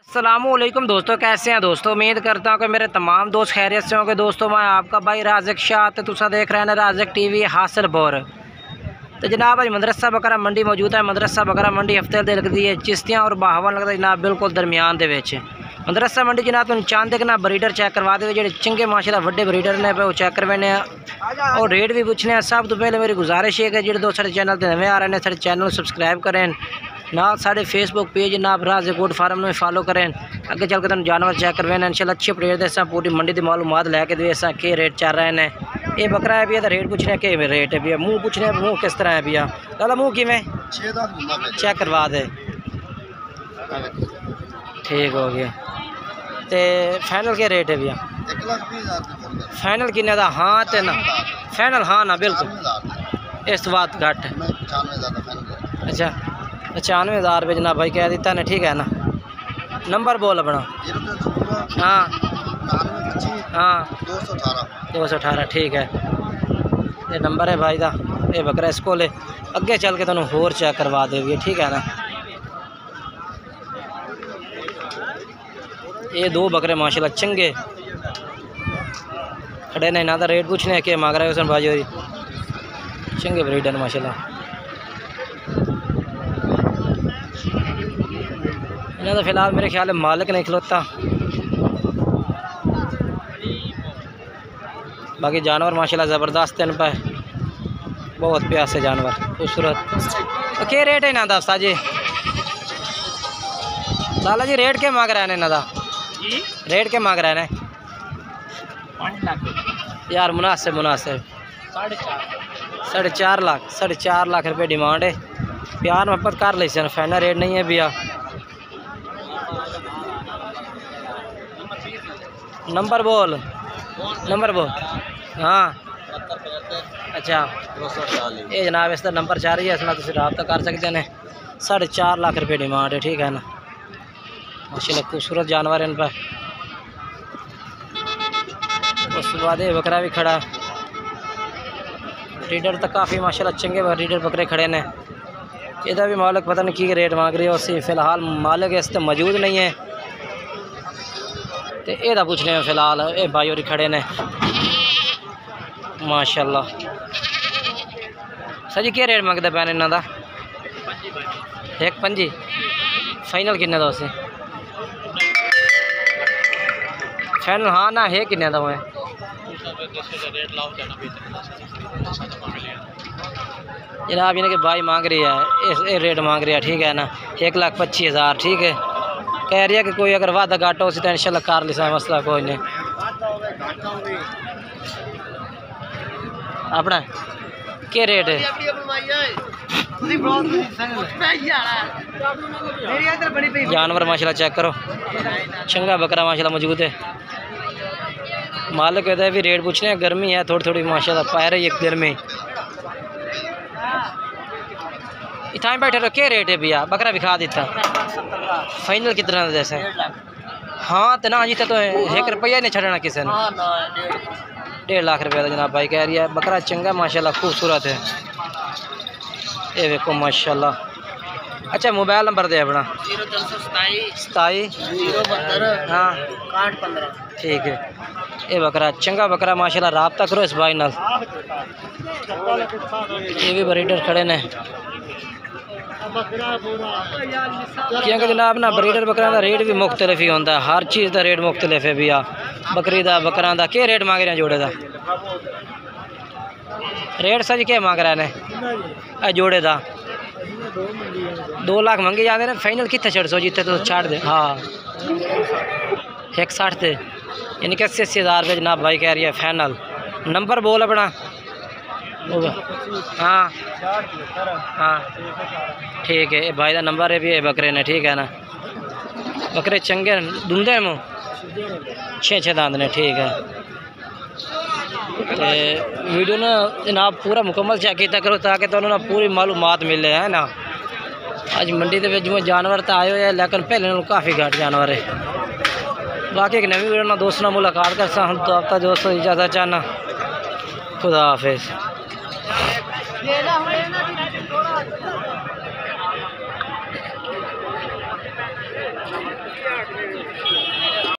अस्सलामुअलैकुम दोस्तों, कैसे हैं दोस्तों। उम्मीद करता हूँ कि मेरे तमाम दोस्त खैरियत से होंगे। दोस्तों मैं आपका भाई राज़िक शाह तो तुसा देख रहे हैं राज़िक टीवी हासिलपुर। तो जनाब अज मदरसा बकरा मंडी मौजूद है। मदरसा बकरा मंडी हफ्ते दे लगती है चिश्तियाँ और बहावन लगता है जनाब बिल्कुल दरमियान दे विच मदरसा मंडी जनाब तुम चांद देखना ब्रीडर चेक करवा दे जो चंगे माशाल्लाह वड्डे ब्रीडर ने वो चेक करवाने और रेट भी पूछने हैं। सब तो पहले मेरी गुजारिश है कि जो दोस्त साढ़े चैनल पर नवे आ रहे हैं साढ़े चैनल सब्सक्राइब करें ना साढ़े फेसबुक पेज जनाब राज़िक गोट फार्म में फॉलो करें। अगे चल के तुम जानवर चेक करवाने इंशाल्लाह अच्छे प्लेयर दे पूरी मंडी की मालूमात लैके दे के रेट चल रहे हैं। ये बकरा है भैया तो रेट पूछने के रेट है भैया। मुँह पूछने मुँह किस तरह है भैया। दादा मुँह किमें चेक करवा दे। ठीक हो गया। तो फाइनल क्या रेट है भैया। फाइनल किन्ने दा हाँ तो ना फाइनल हाँ ना बिल्कुल इस बात घट। अच्छा 95,000 रुपये जनाब भाई कह दिता ने। ठीक है ना। नंबर बोल अपना। हाँ हाँ 218 ठीक है। ये नंबर है भाई दा। ये बकरा इसको ले अगे चल के तुम होर चेक करवा देगी। ठीक है ना। ये दो बकरे माशाल्लाह चंगे खड़े ने। ना तो रेट पूछने के मांग रहे हुसन भाई चंगे ब्रीडर माशाल्लाह। इन्हें तो फिलहाल मेरे ख्याल में मालिक नहीं खिलौता। बाकी जानवर माशाल्लाह ज़बरदस्त इन पर बहुत प्यासे जानवर खूबसूरत। तो क्या रेट है इन्हों का उस्ताद जी। लाला जी रेट क्या मांग रहे हैं इन्हों का। रेट क्या मांग रहे हैं। 5 लाख यार मुनासिब मुनासिब 4.5 लाख 4.5 लाख रुपये डिमांड है। प्यार मोहब्बत कर ली सन फाइनल रेट नहीं है भैया। नंबर बोल हाँ अच्छा ये जनाब इसका नंबर चाह रही है इसमें तुम रब्ता कर सकते हैं। 4.5 लाख रुपये डिमांड है। ठीक है ना। माशाल्लाह खूबसूरत जानवर इन पर। उसके बाद ये बकरा भी खड़ा। रीडर तो काफ़ी माशाल्लाह चंगे रीडर बकरे खड़े ने। इधर भी मालिक पता नहीं की रेट मांग रही है उससे फ़िलहाल मालिक इस तो मौजूद नहीं है। तो यदा पूछने में फ़िलहाल ये भाई और खड़े ने माशाल्लाह। सर जी क्या रेट मंगते पैन इन्हों का। 1.5 फाइनल किन्ने दा उसे फाइनल हाँ ना है किन्ने दा मैं जनाब यानी कि भाई मांग रही है इस रेट मांग रही है। ठीक है ना। 1,25,000 ठीक है। कह रही है कि कोई अगर वादा घाटा हो तो इंशाल्लाह कर लिसा मसला कोई नहीं। अपना क्या रेट है। जानवर माशाल्लाह चेक करो चंगा बकरा माशाल्लाह मौजूद है। मालिक कहता भी रेट पूछने गर्मी है थोड़ी थोड़ी माशाल्लाह पा रही है गर्मी। इतना बैठे तो क्या रेट है भैया। बकरा भी खा देता फाइनल कितना जैसे हाँ तो ना जीता तो 1 रुपया नहीं छड़ना किसी ने। 1.5 लाख रुपये का जनाब भाई कह रही है। बकरा चंगा माशाल्लाह खूबसूरत है। ये देखो माशाल्लाह। अच्छा मोबाइल नंबर दे अपना। 27 हाँ 15 ठीक है। ये बकरा चंगा बकरा माशाल्लाह रब्ता करो इस भाई नाल। ये भी ब्रीडर खड़े ने क्योंकि जनाब ना ब्रीडर बकरा का रेट भी मुख्तलिफ ही होता है। हर चीज़ का रेट मुख्तलिफ है भैया। बकरी का बकरा का क्या रेट मांग रहे हैं जोड़े का। रेट सर क्या मांग रहे हैं जोड़े का 2 लाख मंगे जाते हैं। फाइनल कितने छड़ सो जितने तो छाड़ दे। हाँ 160 थे यानी कि 80,000 रुपये जनाब भाई कह रही है फाइनल। नंबर बोल अपना। हाँ हाँ ठीक है। भाई का नंबर है भी है बकरे ने। ठीक है ना। बकरे चंगे दुंदे मुँह 6 दांत ने। ठीक है। तो वीडियो ना जनाब पूरा मुकम्मल चेक किया करो ताकि तो ना पूरी मालूमात मिले है ना। अज मंडी के जिमें जानवर तो आए हुए लेकिन पहले नालों काफ़ी घट जानवर है। बाकी एक नवी वीडियो ना दोस्तों ना मुलाकात कर सा हम तो आपका दोस्तों इजाज़त चाहना। खुदा हाफिज़।